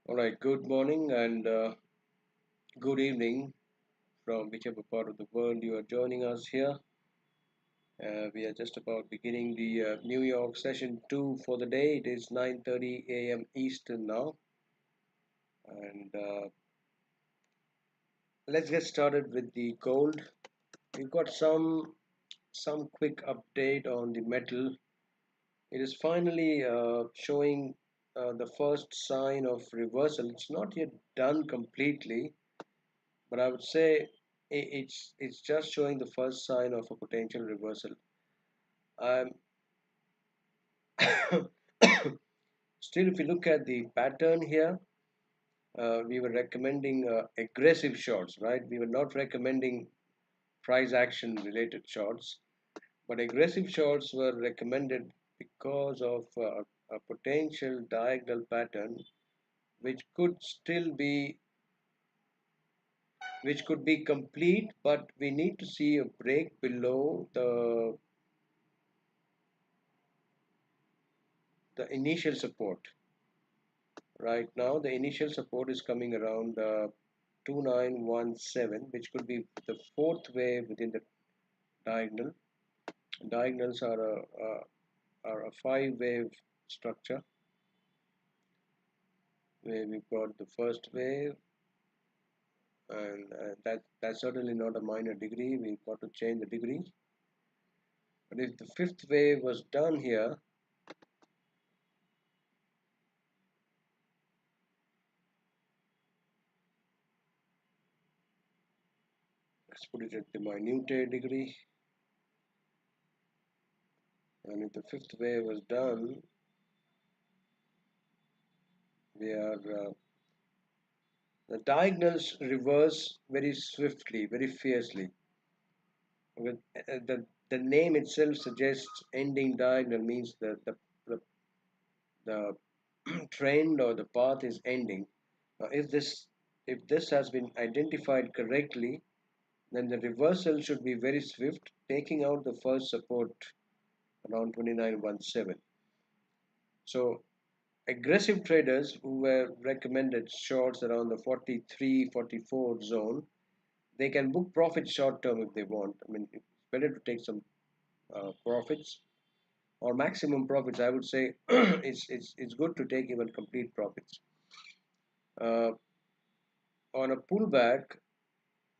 All right, good morning and good evening from whichever part of the world you are joining us here. We are just about beginning the New York session 2 for the day. It is 9:30 a.m. Eastern now, and let's get started with the gold. We've got some quick update on the metal. It is finally showing the first sign of reversal. It's not yet done completely, but I would say it's just showing the first sign of a potential reversal. Um, Still, if you look at the pattern here, we were recommending aggressive shorts, right? We were not recommending price action related shorts, but aggressive shorts were recommended because of a potential diagonal pattern which could still be which could be complete, but we need to see a break below the initial support. Right now, the initial support is coming around 2917, which could be the fourth wave within the diagonal. Diagonals are a five-wave structure where we've got the first wave, and that's certainly not a minor degree. We've got to change the degree. But if the fifth wave was done here, let's put it at the minute degree. And if the fifth wave was done, we are the diagonals reverse very swiftly, very fiercely. With the name itself suggests ending diagonal means that the trend or the path is ending. Now, if this has been identified correctly, then the reversal should be very swift, taking out the first support around 2917. So aggressive traders who were recommended shorts around the 43, 44 zone, they can book profit short term if they want. I mean, it's better to take some profits or maximum profits. I would say it's good to take even complete profits. Uh, on a pullback,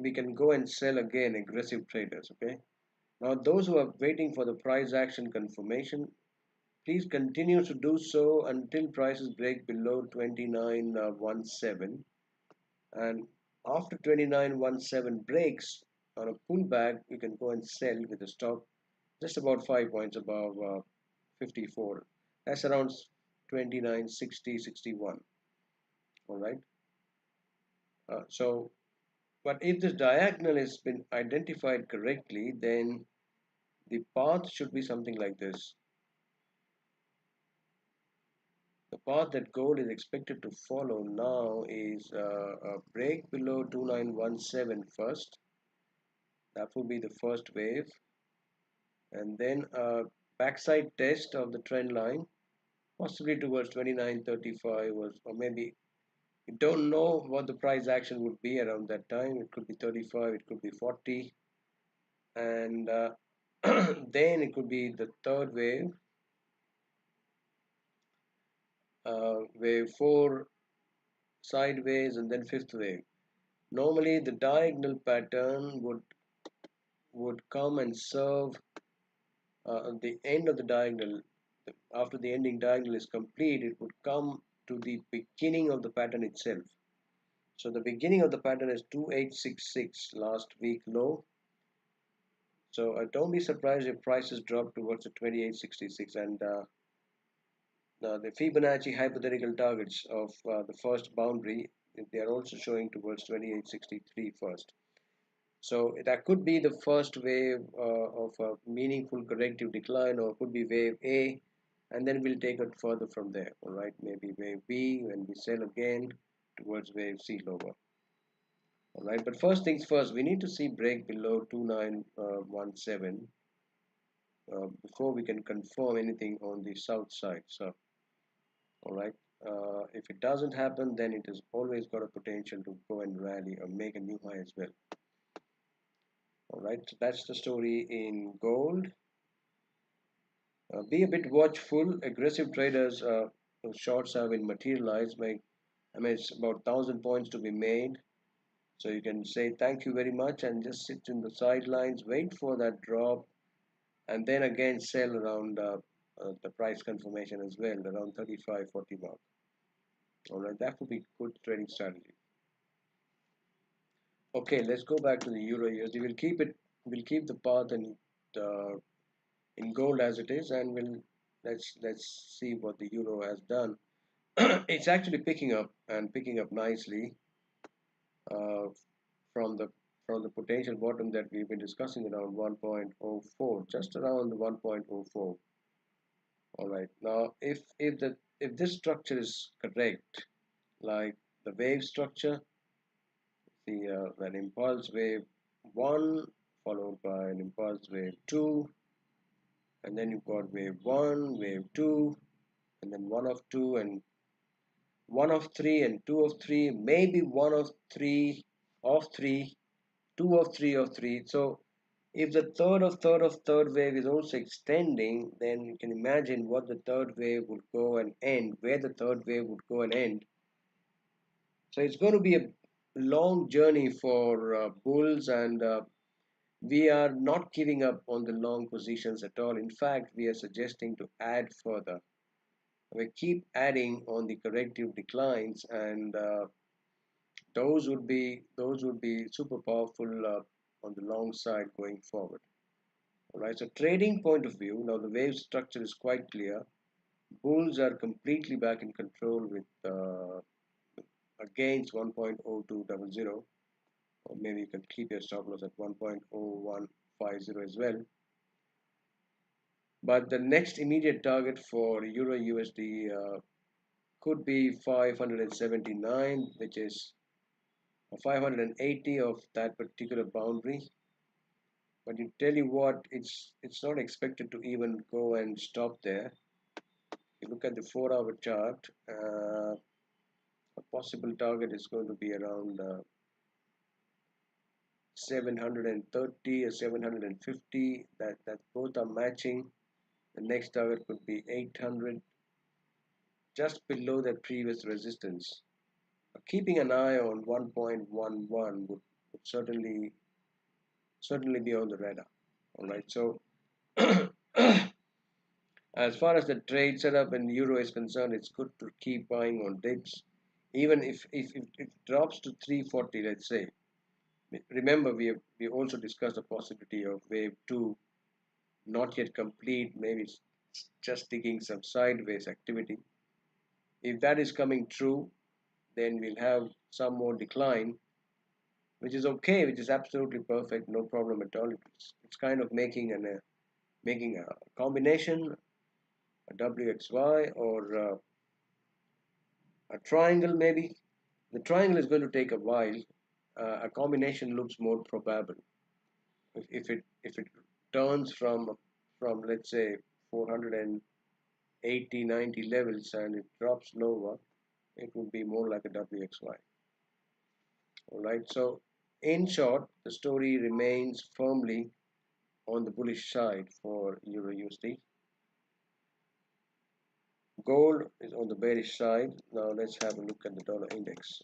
we can go and sell again aggressive traders. Okay. Now, those who are waiting for the price action confirmation, please continue to do so until prices break below 2917. And after 2917 breaks on a pullback, you can go and sell with a stop just about 5 points above 54. That's around 29, 60, 61. All right. But if this diagonal has been identified correctly, then the path should be something like this. The path that gold is expected to follow now is a break below 2917 first. That will be the first wave, and then a backside test of the trend line, possibly towards 2935 or maybe we don't know what the price action would be around that time. It could be 35, it could be 40, and then it could be the third wave, wave 4 sideways, and then fifth wave. Normally, the diagonal pattern would come and serve the end of the diagonal. After the ending diagonal is complete, it would come to the beginning of the pattern itself. So the beginning of the pattern is 2866 last week low. So don't be surprised if prices drop towards the 2866, and the Fibonacci hypothetical targets of the first boundary, they are also showing towards 2863 first. So that could be the first wave of a meaningful corrective decline, or could be wave A, and then we'll take it further from there. All right, maybe wave B when we sell again towards wave C lower. All right, but first things first, we need to see break below 2917 before we can confirm anything on the south side. So, all right. If it doesn't happen, then it has always got a potential to go and rally or make a new high as well. All right, so that's the story in gold. Be a bit watchful. Aggressive traders, shorts have been materialized. I mean, it's about 1,000 points to be made. So you can say thank you very much and just sit in the sidelines, wait for that drop, and then again sell around the price confirmation as well, around 35, 40 mark. All right, that would be good trading strategy. Okay, let's go back to the euro USD. We'll keep the path uh, in gold as it is, and let's see what the euro has done. It's actually picking up nicely uh, from the potential bottom that we've been discussing around 1.04, just around the 1.04. All right. Now, if this structure is correct, like the wave structure, the an impulse wave one followed by an impulse wave two, and then you've got wave one, wave two, and then one of two, and one of three, and two of three, maybe one of three, two of three of three. So if the third wave is also extending, then you can imagine what the third wave would go and end, where the third wave would go and end. So it's going to be a long journey for bulls, and we are not giving up on the long positions at all. In fact, we are suggesting to add further. We keep adding on the corrective declines, and those would be super powerful on the long side going forward. All right. So trading point of view, now the wave structure is quite clear. Bulls are completely back in control with against 1.0200, or maybe you can keep your stop loss at 1.0150 as well. But the next immediate target for Euro USD could be 579, which is 580 of that particular boundary. But you tell you what, it's not expected to even go and stop there. You look at the 4-hour chart. A possible target is going to be around 730 or 750. That both are matching. The next target could be 800, just below that previous resistance. Keeping an eye on 1.11 would certainly be on the radar. All right. So as far as the trade setup in euro is concerned, it's good to keep buying on dips, even if it drops to 340, let's say. Remember, we also discussed the possibility of wave two, not yet complete. Maybe it's just taking some sideways activity. If that is coming true, then we'll have some more decline, which is okay, which is absolutely perfect, no problem at all. It's kind of making a combination, a WXY or a triangle maybe. The triangle is going to take a while. A combination looks more probable. If it turns from let's say 480, 90 levels and it drops lower, it would be more like a WXY. All right. So in short, the story remains firmly on the bullish side for Euro USD. Gold is on the bearish side. Now let's have a look at the dollar index.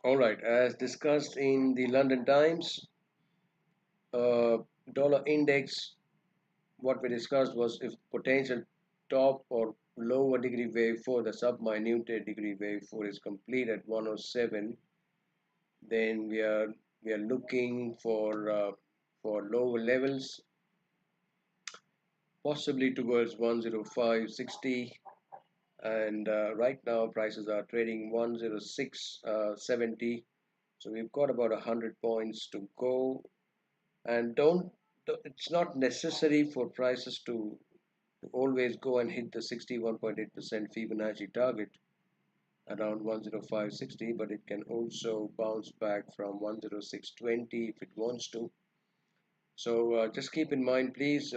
All right, as discussed in the London Times, uh, dollar index, what we discussed was if potential top or lower degree wave 4, the sub-minute degree wave 4 is complete at 107, then we are looking for lower levels, possibly towards 105.60, and right now prices are trading 106.70. So we've got about 100 points to go, and don't it's not necessary for prices to to always go and hit the 61.8% Fibonacci target around 105.60, but it can also bounce back from 106.20 if it wants to. So just keep in mind, please.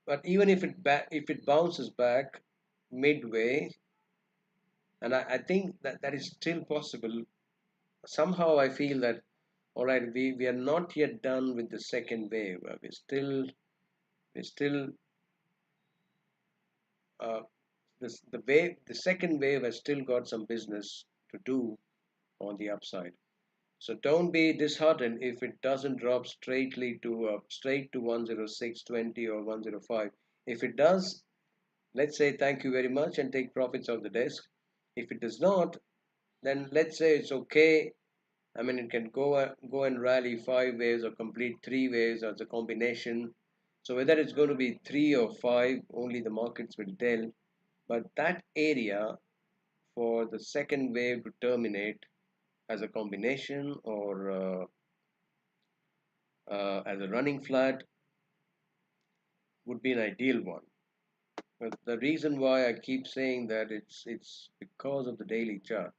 But even if it bounces back midway, and I think that that is still possible. Somehow I feel that all right, we are not yet done with the second wave. We still uh, the second wave has still got some business to do on the upside. So don't be disheartened if it doesn't drop straight to 106.20 or 105. If it does, let's say thank you very much and take profits off the desk. If it does not, then let's say it's okay. I mean, it can go and rally five waves or complete three waves as a combination. So whether it's going to be three or five, only the markets will tell. But that area for the second wave to terminate as a combination or as a running flat would be an ideal one. But the reason why I keep saying that it's because of the daily chart.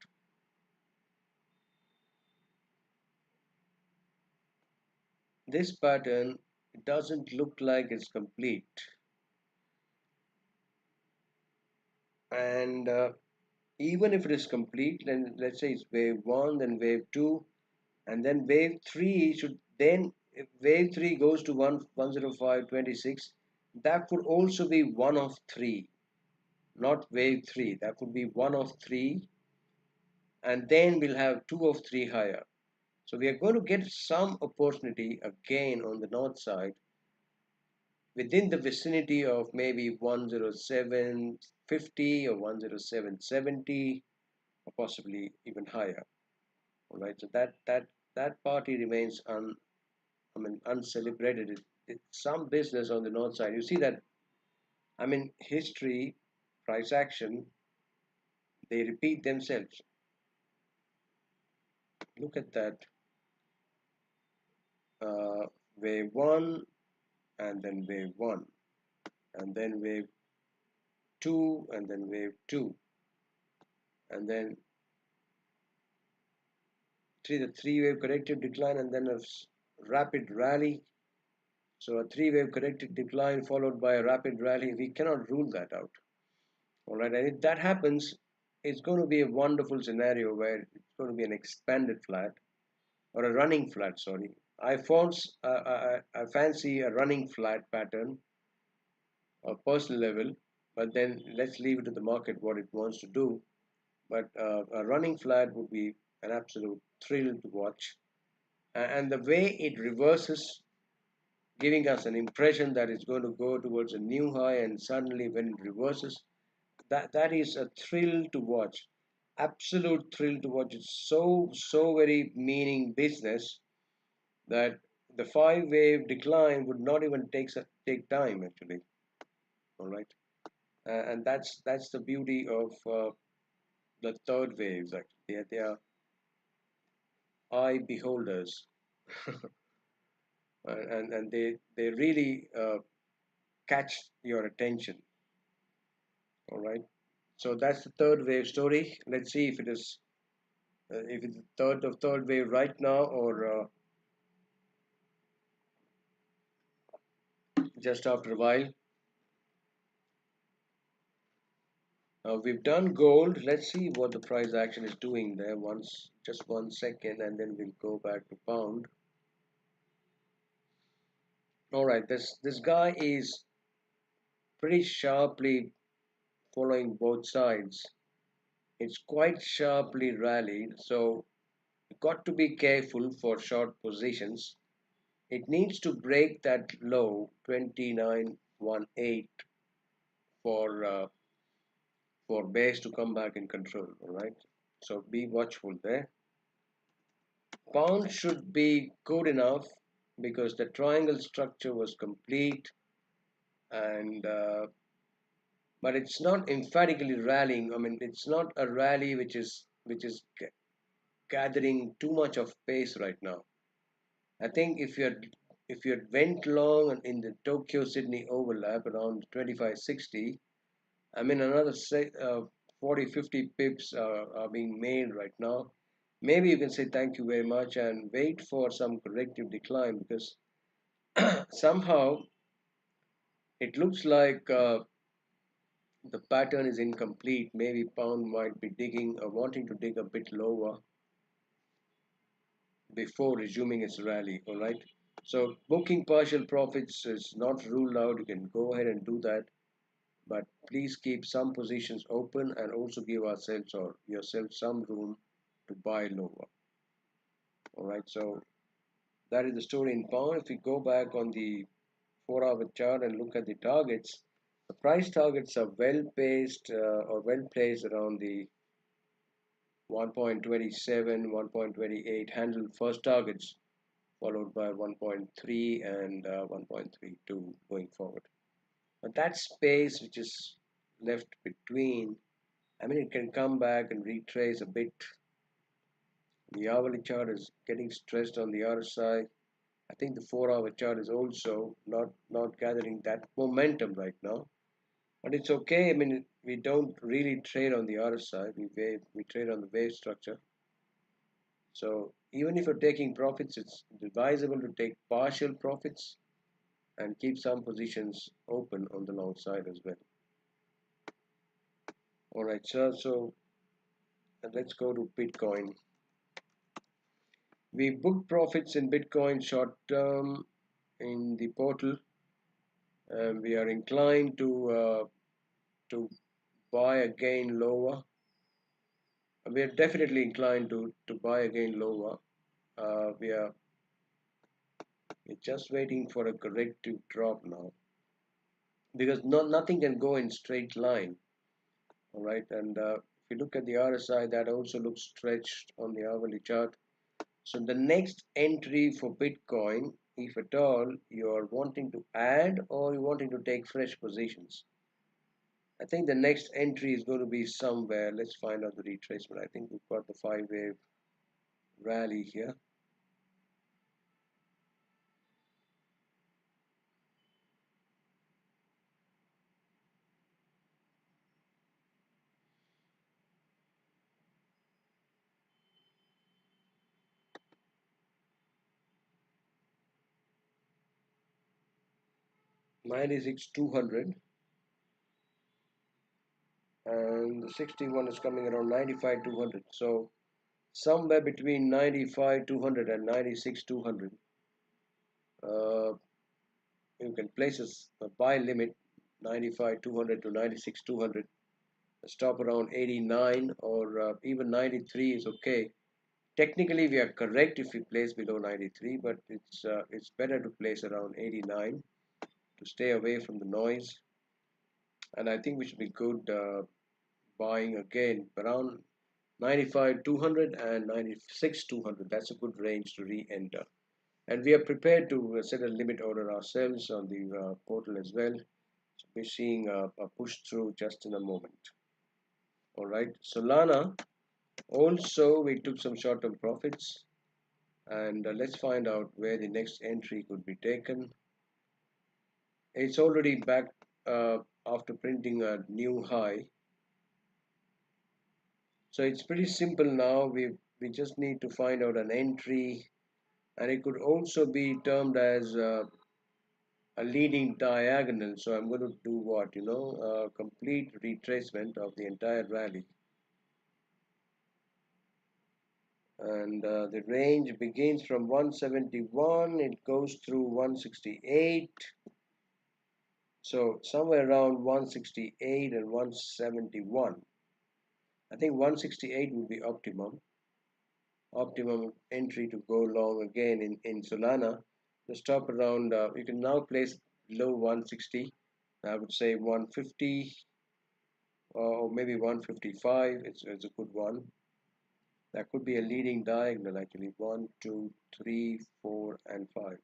This pattern doesn't look like it's complete, and even if it is complete, then let's say it's wave one, then wave two, and then wave three should then if wave three goes to 105.26, that would also be one of three, not wave three. That would be one of three, and then we'll have two of three higher. So we are going to get some opportunity again on the north side within the vicinity of maybe 107.50 or 107.70 or possibly even higher. All right, so that party remains uncelebrated. It's some business on the north side. You see that, I mean, history, price action, they repeat themselves. Look at that. Wave one, and then wave one, and then wave two, and then wave two, and then the three-wave corrective decline, and then a rapid rally. So a three-wave corrective decline followed by a rapid rally. We cannot rule that out. All right, and if that happens, it's going to be a wonderful scenario where it's going to be an expanded flat or a running flat. Sorry, I fancy a running flat pattern or personal level, but then let's leave it to the market what it wants to do. But a running flat would be an absolute thrill to watch, and the way it reverses, giving us an impression that it's going to go towards a new high, and suddenly when it reverses, that is a thrill to watch, absolute thrill to watch. It's so very meaning business that the five wave decline would not even take time actually. All right, and that's the beauty of the third waves. Actually, they are eye beholders, and they really catch your attention. All right, so that's the third wave story. Let's see if it's the third wave right now or just after a while. We've done gold. Let's see what the price action is doing there. Just 1 second, and then we'll go back to pound. All right, this guy is pretty sharply following both sides. It's quite sharply rallied, so you got to be careful for short positions. It needs to break that low 29.18 for base to come back in control. All right, so be watchful there. Pound should be good enough because the triangle structure was complete, and but it's not emphatically rallying. I mean, it's not a rally which is gathering too much of pace right now. I think if you're if you went long in the Tokyo Sydney overlap around 2560, I mean another 40 50 pips are being made right now. Maybe you can say thank you very much and wait for some corrective decline, because somehow it looks like the pattern is incomplete. Maybe pound might be digging or wanting to dig a bit lower before resuming its rally. All right. So booking partial profits is not ruled out. You can go ahead and do that, but please keep some positions open and also give ourselves or yourself some room to buy lower. All right. So that is the story in pound. If we go back on the 4-hour chart and look at the targets, the price targets are well paced or well placed around the 1.27, 1.28 handle first targets, followed by 1.3 and 1.32 going forward. But that space which is left between, I mean, it can come back and retrace a bit. The hourly chart is getting stressed on the RSI. I think the 4-hour chart is also not gathering that momentum right now. But it's okay. I mean, we don't really trade on the RSI. We trade on the wave structure. So even if you're taking profits, it's advisable to take partial profits and keep some positions open on the long side as well. All right, sir. So let's go to Bitcoin. We booked profits in Bitcoin short term in the portal, and we are inclined to buy again lower. We are definitely inclined to buy again lower. We are we're just waiting for a corrective drop now, because nothing can go in straight line. All right, and if you look at the RSI, that also looks stretched on the hourly chart. So the next entry for Bitcoin, if at all you are wanting to add or you're wanting to take fresh positions, I think the next entry is going to be somewhere. Let's find out the retracement. I think we've got the 5 wave rally here. Mine is 200, and the 61 is coming around 95 200. So somewhere between 95 200 and 96 200. Uh, you can place a buy limit 95 200 to 96 200. Stop around 89 or even 93 is okay. Technically, we are correct if we place below 93, but it's better to place around 89 to stay away from the noise. And I think we should be good buying again around 95 200 and 96 200. That's a good range to re-enter. And we are prepared to set a limit order ourselves on the portal as well. So we're seeing a push through just in a moment. All right, Solana. Also, we took some short-term profits, and let's find out where the next entry could be taken. It's already back after printing a new high. So it's pretty simple now. We just need to find out an entry, and it could also be termed as a leading diagonal. So I'm going to do what, a complete retracement of the entire rally. And the range begins from 171, it goes through 168. So somewhere around 168 and 171. I think 168 would be optimum entry to go long again in Solana. The stop around, you can now place below 160. I would say 150 or maybe 155. It's a good one. That could be a leading diagonal actually. 1, 2, 3, 4, and 5.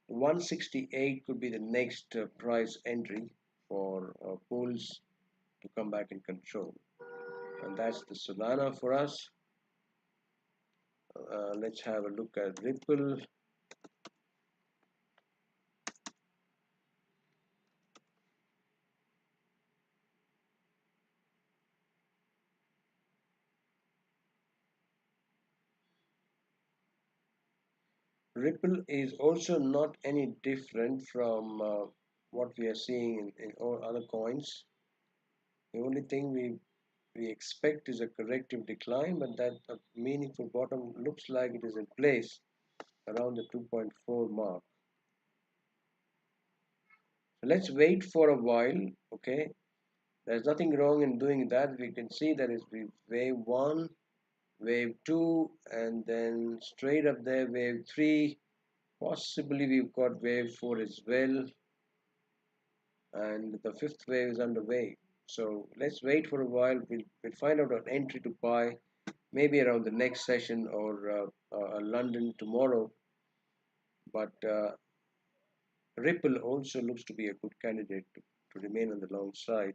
168 could be the next price entry for bulls to come back in control. And that's the Solana for us. let's have a look at Ripple. Ripple is also not any different from what we are seeing in all other coins. The only thing we expect is a corrective decline, but that a meaningful bottom looks like it is in place around the 2.4 mark. So let's wait for a while, okay? There's nothing wrong in doing that. We can see that is wave 1, wave 2, and then straight up there, wave 3. Possibly we've got wave 4 as well, and the fifth wave is underway. So let's wait for a while. We'll find out an entry to buy maybe around the next session or London tomorrow. But Ripple also looks to be a good candidate to remain on the long side.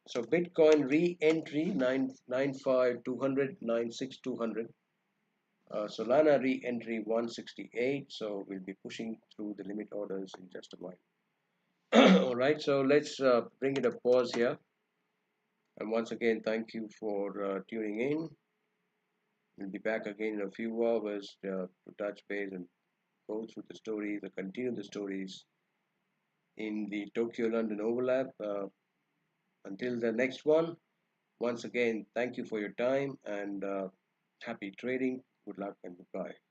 So Bitcoin re-entry 995 200 96200. Solana re-entry 168. So we'll be pushing through the limit orders in just a while. All right, so let's bring it a pause here. And once again, thank you for tuning in. We'll be back again in a few hours to touch base and go through the stories, or continue the stories in the Tokyo London overlap. Until the next one, once again, thank you for your time and happy trading. Good luck and goodbye.